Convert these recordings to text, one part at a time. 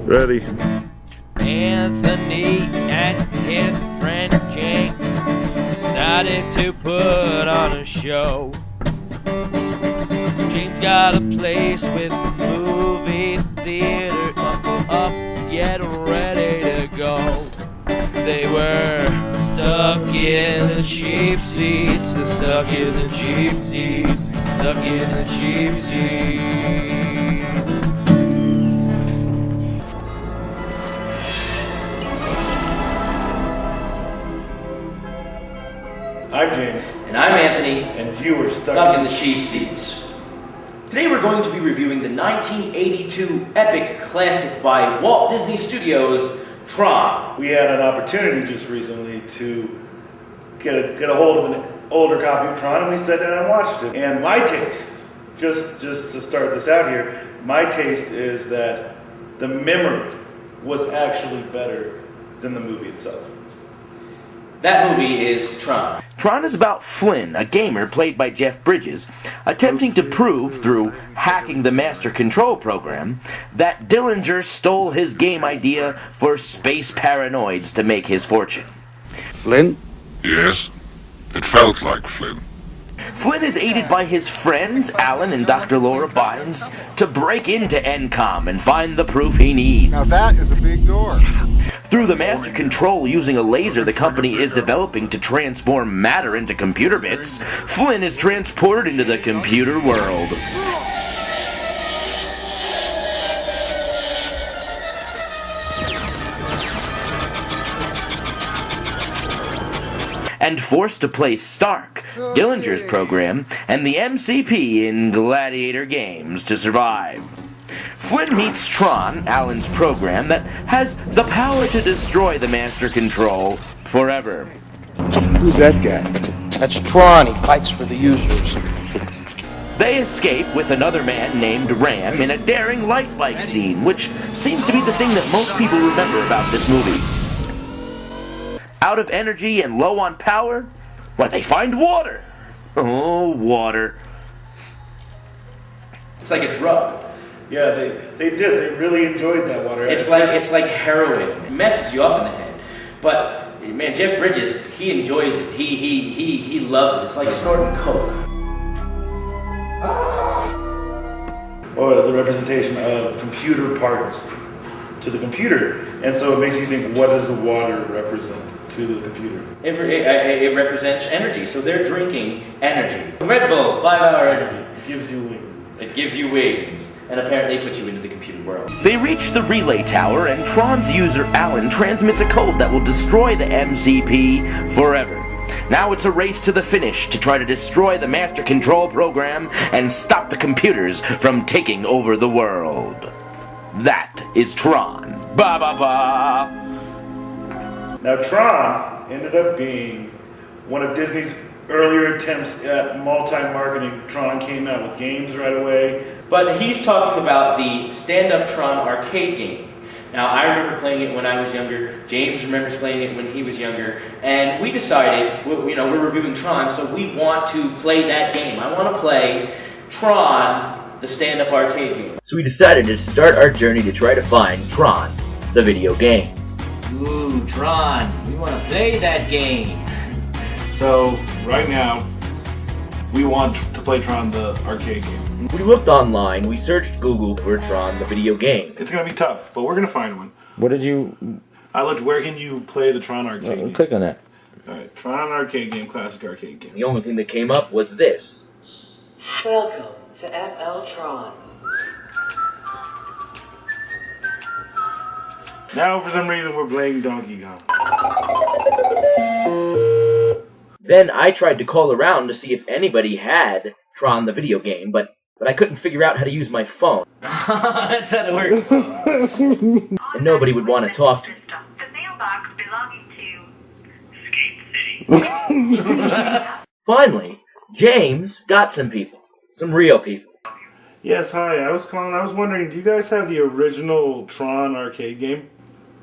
Ready. Anthony and his friend James decided to put on a show. James got a place with movie theater. Buckle up, get ready to go. They were stuck in the cheap seats, stuck in the cheap seats, stuck in the cheap seats. I'm James. And I'm Anthony. And you were stuck in the cheap seats. Today we're going to be reviewing the 1982 epic classic by Walt Disney Studios, Tron. We had an opportunity just recently to get a hold of an older copy of Tron, and we sat down and watched it. And my taste, just to start this out here, my taste is that the memory was actually better than the movie itself. That movie is Tron. Tron is about Flynn, a gamer played by Jeff Bridges, attempting to prove through hacking the Master Control program that Dillinger stole his game idea for space paranoids to make his fortune. Flynn? Yes, it felt like Flynn. Flynn is aided by his friends, Alan and Dr. Laura Bynes, to break into NCOM and find the proof he needs. Now that is a big door. Through the Master Control using a laser the company is developing to transform matter into computer bits, Flynn is transported into the computer world. And forced to play Stark, Dillinger's program, and the MCP in Gladiator games to survive. Flynn meets Tron, Alan's program, that has the power to destroy the Master Control forever. Who's that guy? That's Tron. He fights for the users. They escape with another man named Ram in a daring light bike scene, which seems to be the thing that most people remember about this movie. Out of energy and low on power, they find water. Oh, water. It's like a drug. Yeah, they did. They really enjoyed that water. It's like heroin. It messes you up in the head. But man, Jeff Bridges, he enjoys it. He loves it. It's like snorting coke. Or the representation of computer parts to the computer, and so it makes you think, what does the water represent to the computer? It represents energy. So they're drinking energy. Red Bull, 5-hour energy. It gives you wings. It gives you wings. And apparently puts you into the computer world. They reach the relay tower, and Tron's user Alan transmits a code that will destroy the MCP forever. Now it's a race to the finish to try to destroy the Master Control program and stop the computers from taking over the world. That is Tron. Ba ba ba! Now Tron ended up being one of Disney's earlier attempts at multi-marketing. Tron came out with games right away. But he's talking about the stand-up Tron arcade game. Now, I remember playing it when I was younger. James remembers playing it when he was younger. And we decided, we're reviewing Tron, so we want to play that game. I want to play Tron, the stand-up arcade game. So we decided to start our journey to try to find Tron, the video game. Ooh, Tron. We want to play that game. So, right now, we want to play Tron, the arcade game. We looked online, we searched Google for Tron, the video game. It's going to be tough, but we're going to find one. What did you... I looked, where can you play the Tron arcade game? Click on that. Alright, Tron arcade game, classic arcade game. The only thing that came up was this. Welcome to FL Tron. Now, for some reason, we're playing Donkey Kong. Then I tried to call around to see if anybody had Tron, the video game, but I couldn't figure out how to use my phone. That's how it works. And nobody would want to talk to me. The mailbox belonging to Skate City. Finally, James got some people. Some real people. Yes, hi, I was wondering, do you guys have the original Tron arcade game?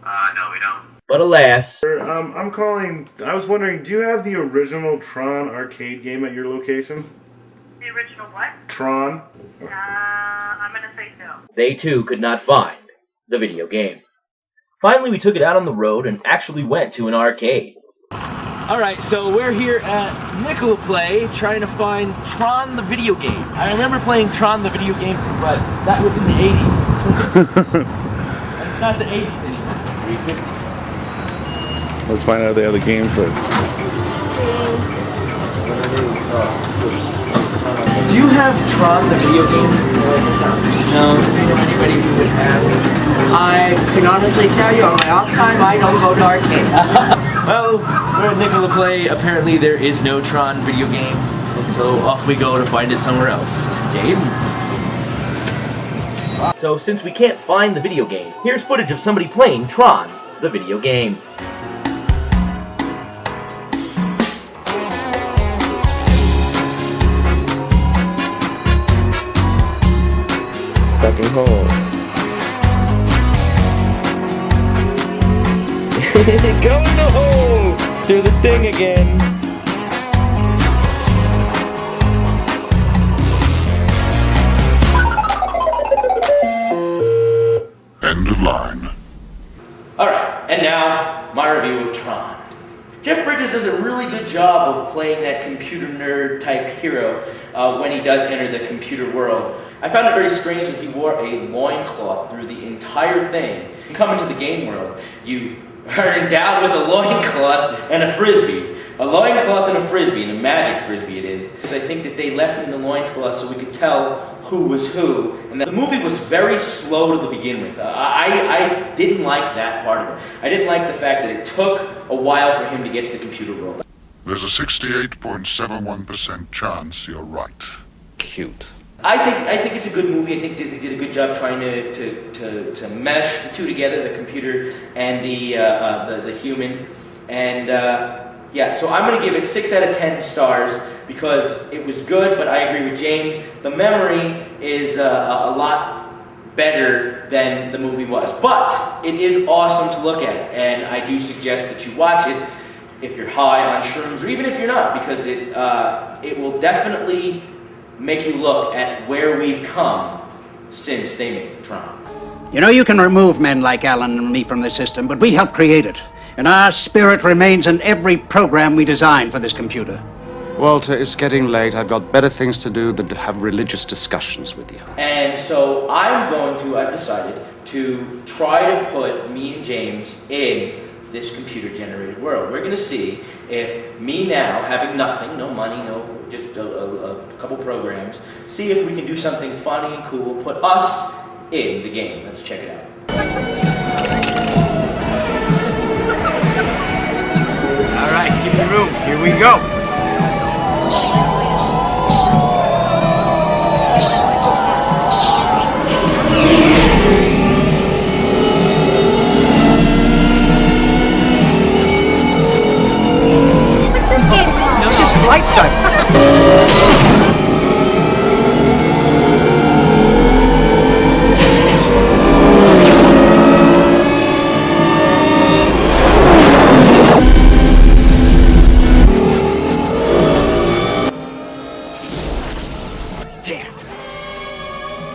No, we don't. But alas... I was wondering, do you have the original Tron arcade game at your location? The original what? Tron? I'm gonna say no. They too could not find the video game. Finally, we took it out on the road and actually went to an arcade. Alright, so we're here at Nicola Play trying to find Tron the video game. I remember playing Tron the video game, but that was in the 80s. And it's not the 80s anymore. 350. Let's find out if they have the game for it. Do you have Tron the video game? No, do you know anybody who would have it? I can honestly tell you, on my off time, I don't go to arcades. Well, we're at Nicola Play. Apparently there is no Tron video game, and so off we go to find it somewhere else. James? So since we can't find the video game, here's footage of somebody playing Tron, the video game. Fucking hole. Go in the hole! Do the thing again. End of line. Alright, and now, my review of Tron. Jeff Bridges does a really good job of playing that computer nerd type hero when he does enter the computer world. I found it very strange that he wore a loincloth through the entire thing. You come into the game world, you are endowed with a loincloth and a frisbee. A loincloth and a frisbee, and a magic frisbee it is. Because I think that they left him in the loincloth so we could tell who was who. And the movie was very slow to begin with. I didn't like that part of it. I didn't like the fact that it took a while for him to get to the computer world. There's a 68.71% chance you're right. Cute. I think it's a good movie. I think Disney did a good job trying to mesh the two together, the computer and the human. And yeah, so I'm going to give it 6 out of 10 stars because it was good, but I agree with James. The memory is a lot better than the movie was. But it is awesome to look at, and I do suggest that you watch it if you're high on shrooms, or even if you're not, because it will definitely make you look at where we've come since they made Tron. You know, you can remove men like Alan and me from the system, but we helped create it. And our spirit remains in every program we design for this computer. Walter, it's getting late. I've got better things to do than to have religious discussions with you. And so I've decided to try to put me and James in this computer-generated world. We're going to see if me now, having nothing, no money, just a couple programs, see if we can do something funny and cool, put us in the game. Let's check it out. All right, give me room. Here we go. No, this is light side.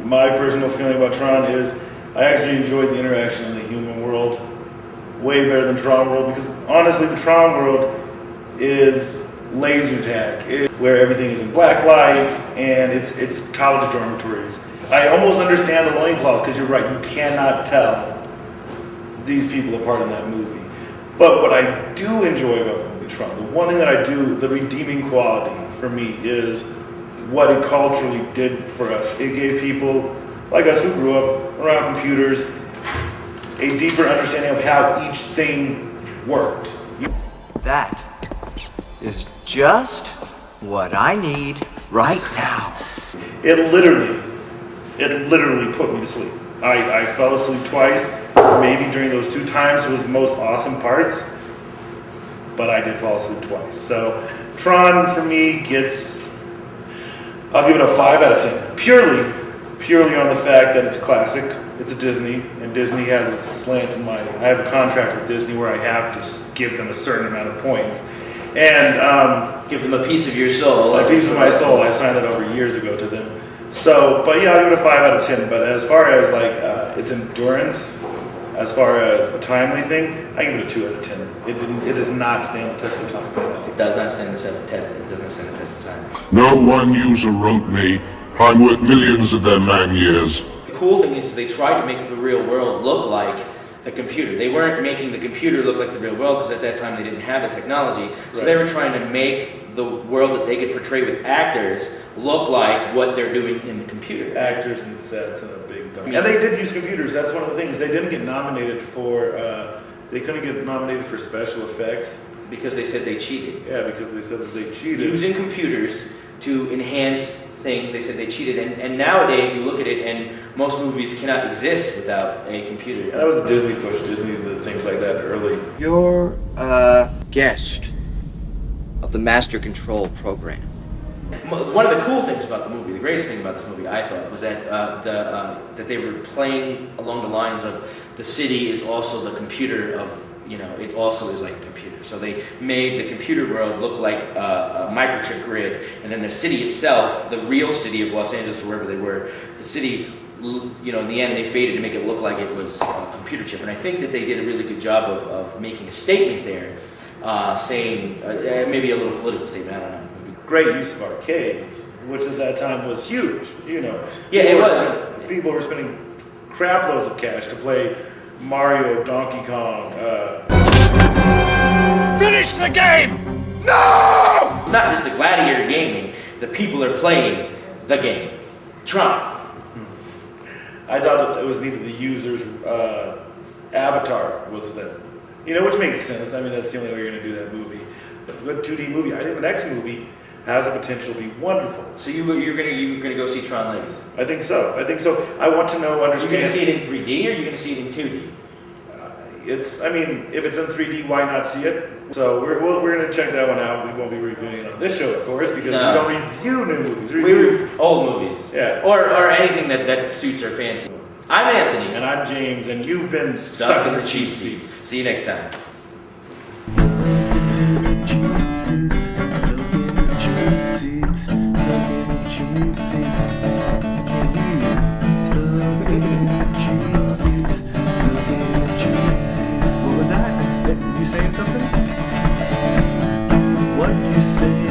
My personal feeling about Tron is I actually enjoyed the interaction in the human world way better than Tron World, because honestly the Tron World is laser tag, where everything is in black light and it's college dormitories. I almost understand the loincloth because you're right, you cannot tell these people apart in that movie. But what I do enjoy about the movie Tron, the one thing that I do, the redeeming quality for me is what it culturally did for us. It gave people like us who grew up around computers a deeper understanding of how each thing worked. That is just what I need right now. It literally put me to sleep. I fell asleep twice. Maybe during those 2 times was the most awesome parts, but I did fall asleep twice. So Tron for me gets, I'll give it a 5 out of 10. Purely on the fact that it's a classic. It's a Disney, and Disney has a slant in my, I have a contract with Disney where I have to give them a certain amount of points. And give them a piece of your soul. A piece of my soul. I signed that over years ago to them. So, but yeah, I'll give it a 5 out of 10. But as far as like its endurance, as far as a timely thing, I give it a 2 out of 10. It does not stand the test of time. It does not stand the test. It doesn't stand the test of time. No one user wrote me. I'm worth millions of their man years. The cool thing is they tried to make the real world look like the computer. They weren't making the computer look like the real world because at that time they didn't have the technology. So they were trying to make the world that they could portray with actors look like what they're doing in the computer. Actors and sets and a big dump. And they did use computers. That's one of the things. They didn't get nominated for, they couldn't get nominated for special effects. Because they said they cheated. Yeah, because they said that they cheated. Using computers to enhance things, they said they cheated. And nowadays you look at it and most movies cannot exist without a computer. Yeah, that was a Disney push. Disney did things like that early. You're a guest of the Master Control program. One of the cool things about the movie, the greatest thing about this movie, I thought, was that that they were playing along the lines of the city is also the computer of, it also is like a computer. So they made the computer world look like a microchip grid, and then the city itself, the real city of Los Angeles or wherever they were, the city, in the end they faded to make it look like it was a computer chip. And I think that they did a really good job of making a statement there, saying, maybe a little political statement, I don't know. Great use of arcades, which at that time was huge, Yeah, it was. People were spending crap loads of cash to play Mario, Donkey Kong. Finish the game! No! It's not just a gladiator gaming. The people are playing the game. Tron. I thought that it was neat that the user's avatar was the, which makes sense. I mean, that's the only way you're going to do that movie. But a good 2D movie. I think the next movie has the potential to be wonderful. So you're gonna go see Tron Legacy? I think so. I want to know, understand. You're gonna see it in 3D or you're gonna see it in 2D? If it's in 3D, why not see it? So we're gonna check that one out. We won't be reviewing it on this show, of course, because we don't review new movies. We review old movies. Yeah. Or anything that suits our fancy. I'm Anthony. And I'm James, and you've been stuck in the cheap seats. See you next time. What was that? You saying something? What you say?